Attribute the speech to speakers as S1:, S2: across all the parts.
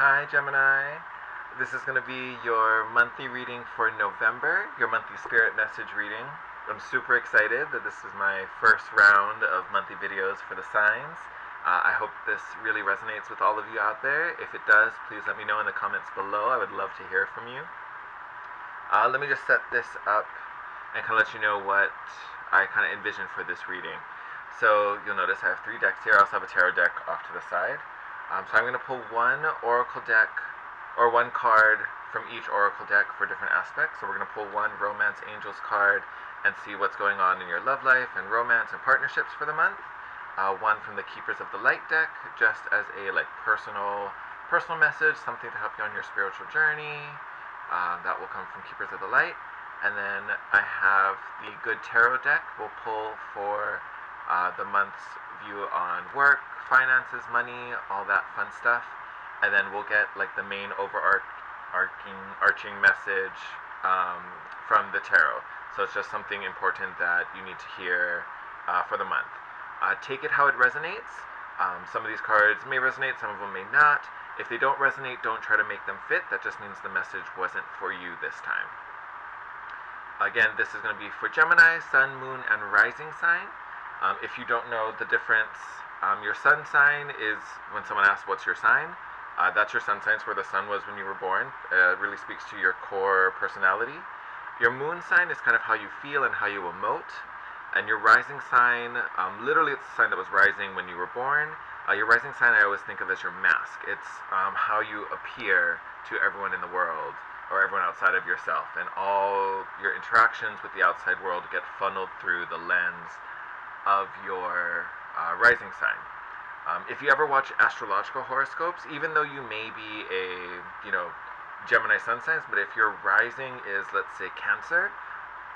S1: Hi, Gemini. This is going to be your monthly reading for November, your monthly spirit message reading. I'm super excited that this is my first round of monthly videos for the signs. I hope this really resonates with all of you out there. If it does, please let me know in the comments below. I would love to hear from you. Let me just set this up and kind of let you know what I kind of envision for this reading. So you'll notice I have 3 decks here. I also have a tarot deck off to the side. So I'm going to pull one oracle deck, or one card from each oracle deck for different aspects. So we're going to pull one Romance Angels card and see what's going on in your love life and romance and partnerships for the month. One from the Keepers of the Light deck, just as a personal message, something to help you on your spiritual journey. That will come from Keepers of the Light. And then I have the Good Tarot deck. We'll pull for the month's view on work, finances, money, all that fun stuff. And then we'll get the main overarching message from the tarot. So it's just something important that you need to hear for the month. Take it how it resonates. Some of these cards may resonate, some of them may not. If they don't resonate, don't try to make them fit. That just means the message wasn't for you this time. Again, this is going to be for Gemini, Sun, Moon, and Rising sign. If you don't know the difference, your sun sign is when someone asks what's your sign. That's your sun sign. It's where the sun was when you were born. It really speaks to your core personality. Your moon sign is kind of how you feel and how you emote. And your rising sign, literally it's the sign that was rising when you were born. Your rising sign I always think of as your mask. It's how you appear to everyone in the world, or everyone outside of yourself. And all your interactions with the outside world get funneled through the lens of your rising sign. If you ever watch astrological horoscopes, even though you may be a, Gemini sun signs, but if your rising is, let's say, Cancer,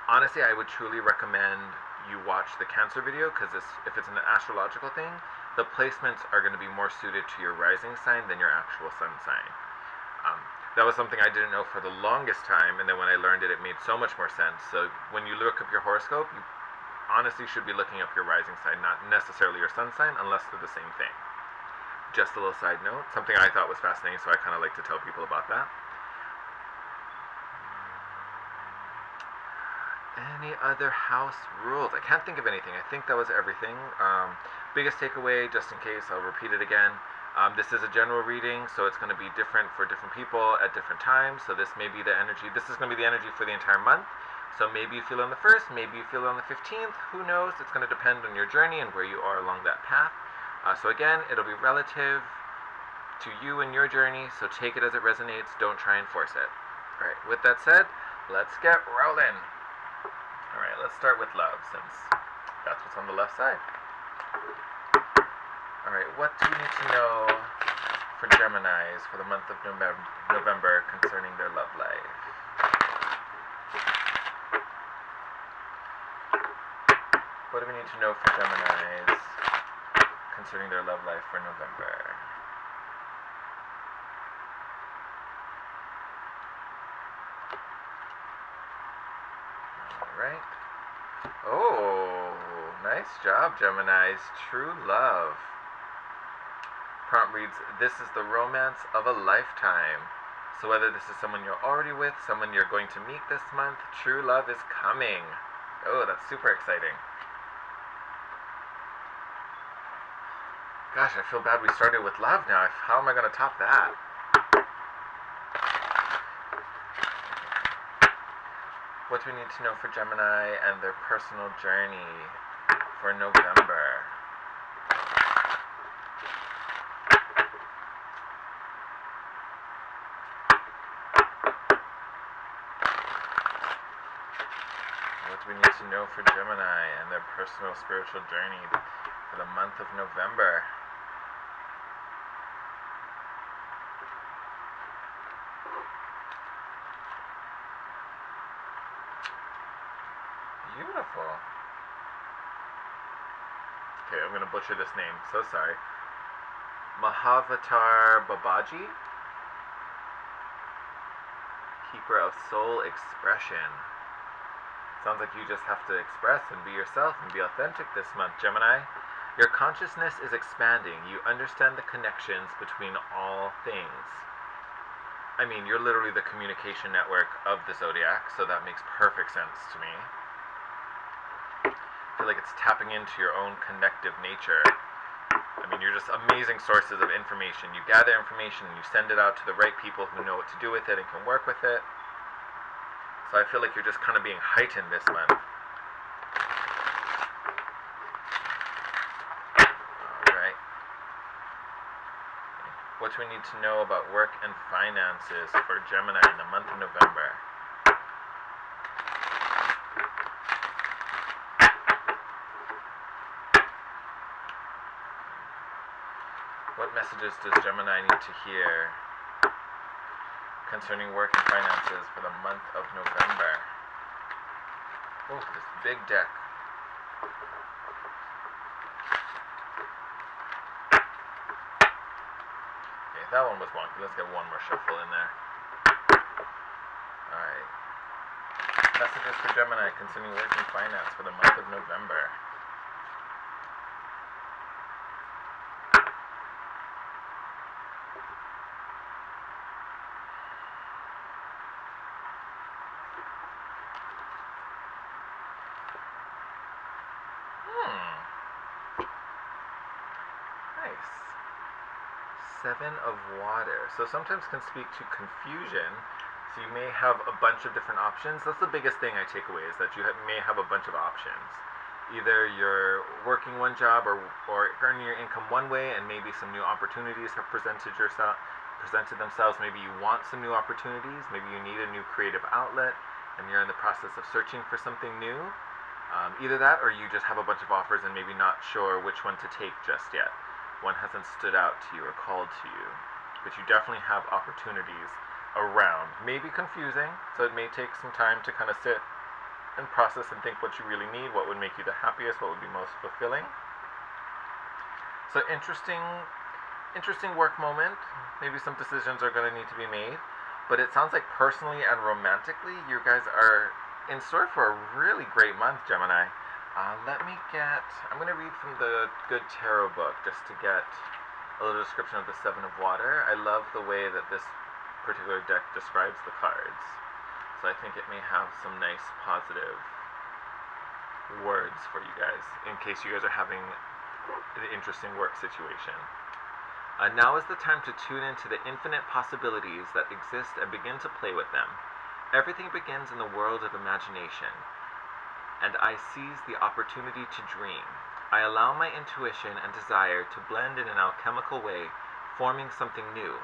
S1: honestly, I would truly recommend you watch the Cancer video, because if it's an astrological thing, the placements are going to be more suited to your rising sign than your actual sun sign. That was something I didn't know for the longest time, and then when I learned it, it made so much more sense. So when you look up your horoscope, you honestly should be looking up your rising sign, not necessarily your sun sign, unless they're the same thing. Just a little side note, something I thought was fascinating, so I kind of like to tell people about that. Any other house rules? I can't think of anything. I think that was everything. Biggest takeaway, just in case, I'll repeat it again. This is a general reading, so it's going to be different for different people at different times. So this may be the energy. This is going to be the energy for the entire month. So maybe you feel on the 1st, maybe you feel on the 15th. Who knows? It's going to depend on your journey and where you are along that path. So again, it'll be relative to you and your journey. So take it as it resonates. Don't try and force it. All right. With that said, let's get rolling. Alright, let's start with love, since that's what's on the left side. Alright, what do you need to know for Geminis for the month of November concerning their love life? What do we need to know for Geminis concerning their love life for November? Right. Oh, nice job, Geminis. True love. Prompt reads, this is the romance of a lifetime. So whether this is someone you're already with, someone you're going to meet this month, true love is coming. Oh, that's super exciting. Gosh, I feel bad we started with love now. How am I going to top that? What do we need to know for Gemini and their personal journey for November? What do we need to know for Gemini and their personal spiritual journey for the month of November? Beautiful. Okay, I'm going to butcher this name. So sorry. Mahavatar Babaji, Keeper of Soul Expression. Sounds like you just have to express and be yourself and be authentic this month, Gemini. Your consciousness is expanding. You understand the connections between all things. I mean, you're literally the communication network of the zodiac, so that makes perfect sense to me. I feel like it's tapping into your own connective nature. I mean, you're just amazing sources of information. You gather information and you send it out to the right people who know what to do with it and can work with it. So I feel like you're just kind of being heightened this month. Alright. What do we need to know about work and finances for Gemini in the month of November? What messages does Gemini need to hear concerning work and finances for the month of November? Oh, this big deck. Okay, that one was wonky. Let's get one more shuffle in there. Alright. Messages for Gemini concerning work and finance for the month of November. Nice. Seven of Water. So sometimes can speak to confusion. So you may have a bunch of different options. That's the biggest thing I take away, is that you may have a bunch of options. Either you're working one job or earning your income one way, and maybe some new opportunities have presented themselves. Maybe you want some new opportunities. Maybe you need a new creative outlet, and you're in the process of searching for something new. Either that, or you just have a bunch of offers and maybe not sure which one to take just yet. One hasn't stood out to you or called to you, but you definitely have opportunities around. Maybe confusing, so it may take some time to kind of sit and process and think what you really need, what would make you the happiest, what would be most fulfilling. So interesting work moment. Maybe some decisions are going to need to be made, but it sounds like personally and romantically, you guys are in store for a really great month, Gemini. I'm going to read from the Good Tarot book just to get a little description of the Seven of Water. I love the way that this particular deck describes the cards. So I think it may have some nice positive words for you guys in case you guys are having an interesting work situation. Now is the time to tune into the infinite possibilities that exist and begin to play with them. Everything begins in the world of imagination, and I seize the opportunity to dream. I allow my intuition and desire to blend in an alchemical way, forming something new.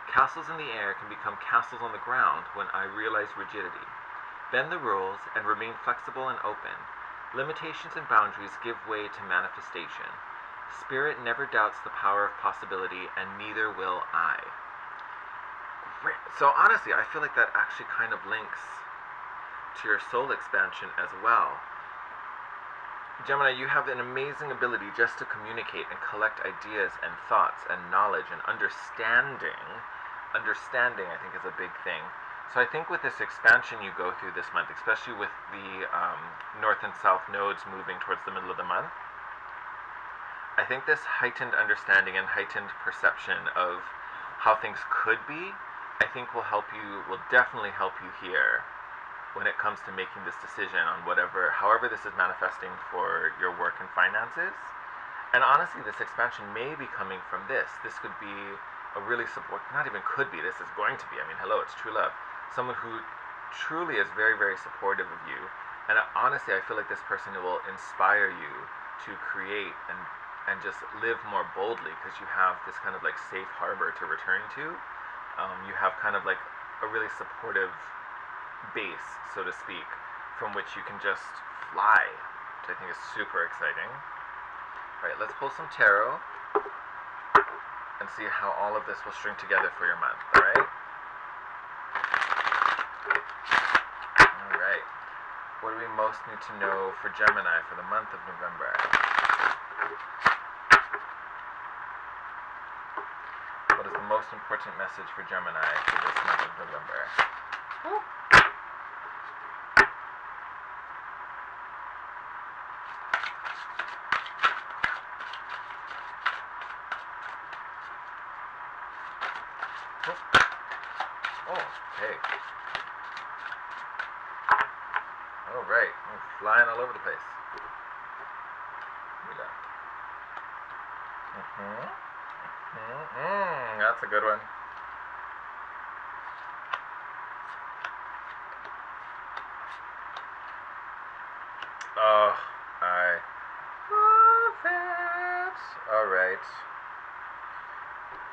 S1: Castles in the air can become castles on the ground when I realize rigidity. Bend the rules and remain flexible and open. Limitations and boundaries give way to manifestation. Spirit never doubts the power of possibility, and neither will I. Great. So honestly, I feel like that actually kind of links to your soul expansion as well. Gemini, you have an amazing ability just to communicate and collect ideas and thoughts and knowledge and understanding. Understanding, I think, is a big thing. So I think with this expansion you go through this month, especially with the north and south nodes moving towards the middle of the month, I think this heightened understanding and heightened perception of how things could be, I think will definitely help you here when it comes to making this decision on however this is manifesting for your work and finances. And honestly, this expansion may be coming from this. This could be a really not even could be, this is going to be. I mean, hello, it's true love. Someone who truly is very, very supportive of you. And honestly, I feel like this person will inspire you to create and just live more boldly, because you have this kind of like safe harbor to return to. You have kind of like a really supportive base, so to speak, from which you can just fly, which I think is super exciting. Alright, let's pull some tarot and see how all of this will string together for your month, alright? Alright, what do we most need to know for Gemini for the month of November? What is the most important message for Gemini for this month of November? Woo. Oh, hey. Alright, I'm flying all over the place. That's a good one. Oh, I love it. Alright.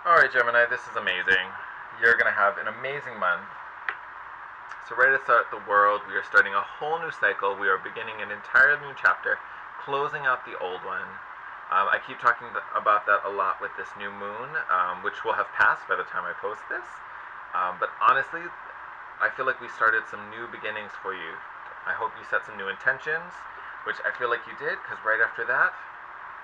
S1: Alright, Gemini, this is amazing. You're going to have an amazing month. So right to start the world, we are starting a whole new cycle. We are beginning an entirely new chapter, closing out the old one. I keep talking about that a lot with this new moon, which will have passed by the time I post this. But honestly, I feel like we started some new beginnings for you. I hope you set some new intentions, which I feel like you did, because right after that,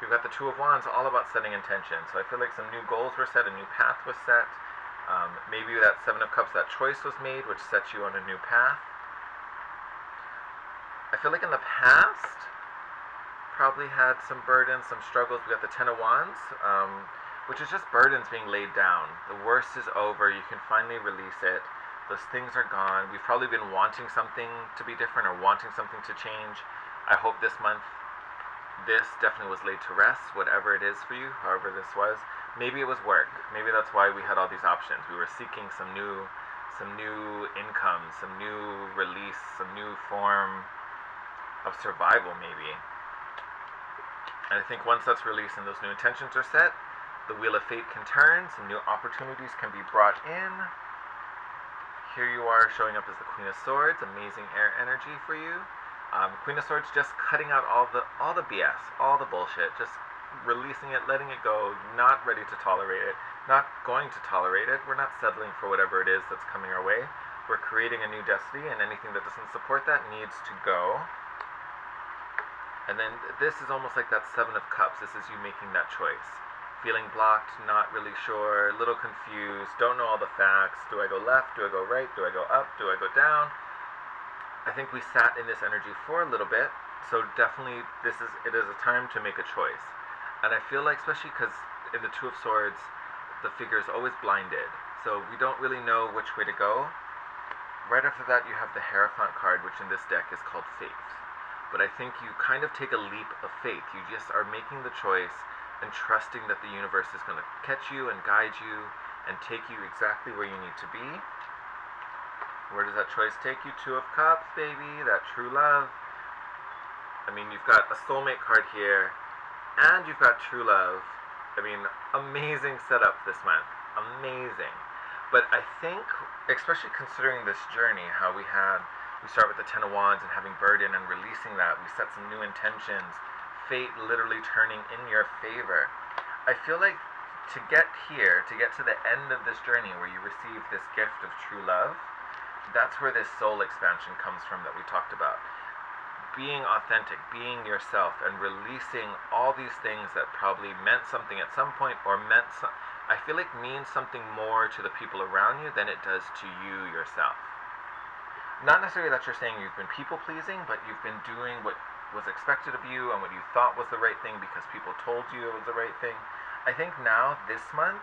S1: we've got the Two of Wands, all about setting intentions. So I feel like some new goals were set, a new path was set. Maybe that Seven of Cups, that choice was made, which sets you on a new path. I feel like in the past, probably had some burdens, some struggles. We got the Ten of Wands, which is just burdens being laid down. The worst is over. You can finally release it. Those things are gone. We've probably been wanting something to be different or wanting something to change. I hope this month, this definitely was laid to rest, whatever it is for you, however this was. Maybe it was work. Maybe that's why we had all these options. We were seeking some new income, some new release, some new form of survival, maybe. And I think once that's released and those new intentions are set, the wheel of fate can turn, some new opportunities can be brought in. Here you are showing up as the Queen of Swords, amazing air energy for you. Queen of Swords just cutting out all the BS, all the bullshit, just releasing it, letting it go, not ready to tolerate it, not going to tolerate it. We're not settling for whatever it is that's coming our way. We're creating a new destiny, and anything that doesn't support that needs to go. And then this is almost like that Seven of Cups. This is you making that choice. Feeling blocked, not really sure, a little confused, don't know all the facts. Do I go left? Do I go right? Do I go up? Do I go down? I think we sat in this energy for a little bit, so definitely it is a time to make a choice. And I feel like, especially because in the Two of Swords, the figure is always blinded, so we don't really know which way to go. Right after that, you have the Hierophant card, which in this deck is called Faith. But I think you kind of take a leap of faith. You just are making the choice and trusting that the universe is going to catch you and guide you and take you exactly where you need to be. Where does that choice take you? Two of Cups, baby, that true love. I mean, you've got a soulmate card here, and you've got true love. I mean, amazing setup this month. Amazing. But I think, especially considering this journey, how we start with the Ten of Wands and having burden and releasing that. We set some new intentions. Fate literally turning in your favor. I feel like to get here, to get to the end of this journey where you receive this gift of true love, that's where this soul expansion comes from that we talked about. Being authentic, being yourself, and releasing all these things that probably meant something at some point or I feel like means something more to the people around you than it does to you yourself. Not necessarily that you're saying you've been people-pleasing, but you've been doing what was expected of you and what you thought was the right thing because people told you it was the right thing. I think now, this month,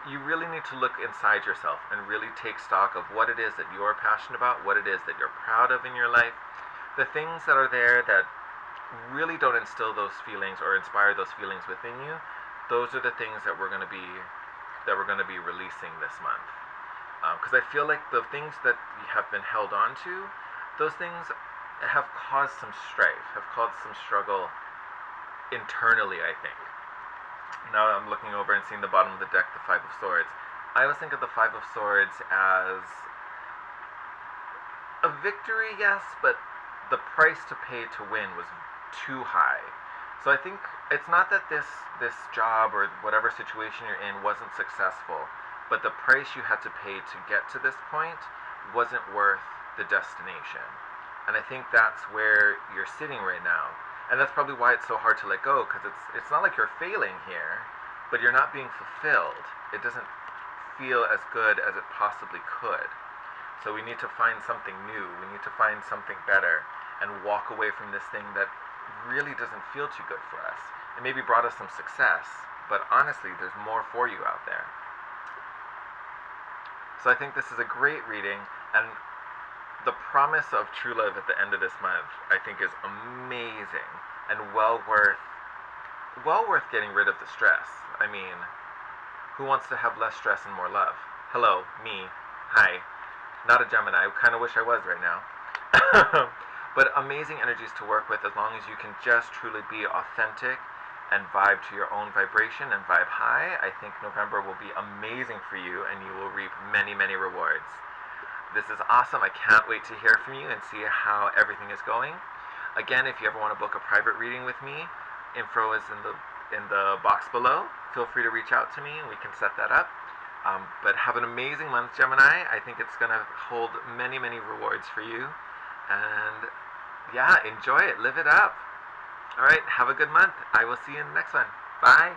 S1: you really need to look inside yourself and really take stock of what it is that you're passionate about, what it is that you're proud of in your life. The things that are there that really don't instill those feelings or inspire those feelings within you, those are the things that we're going to be releasing this month. Because I feel like the things that you have been held on to, those things have caused some strife, have caused some struggle internally, I think. Now I'm looking over and seeing the bottom of the deck, the Five of Swords. I always think of the Five of Swords as a victory, yes, but the price to pay to win was too high. So I think it's not that this job or whatever situation you're in wasn't successful, but the price you had to pay to get to this point wasn't worth the destination. And I think that's where you're sitting right now. And that's probably why it's so hard to let go, because it's not like you're failing here, but you're not being fulfilled. It doesn't feel as good as it possibly could. So we need to find something new. We need to find something better and walk away from this thing that really doesn't feel too good for us. It maybe brought us some success, but honestly, there's more for you out there. So I think this is a great reading, and the promise of true love at the end of this month, I think, is amazing and well worth getting rid of the stress. I mean, who wants to have less stress and more love? Hello, me. Hi. Not a Gemini. I kind of wish I was right now. But amazing energies to work with as long as you can just truly be authentic and vibe to your own vibration and vibe high. I think November will be amazing for you and you will reap many, many rewards. This is awesome. I can't wait to hear from you and see how everything is going. Again, if you ever want to book a private reading with me, info is in the box below. Feel free to reach out to me and we can set that up. But have an amazing month, Gemini. I think it's going to hold many, many rewards for you. And yeah, enjoy it. Live it up. All right, have a good month. I will see you in the next one. Bye.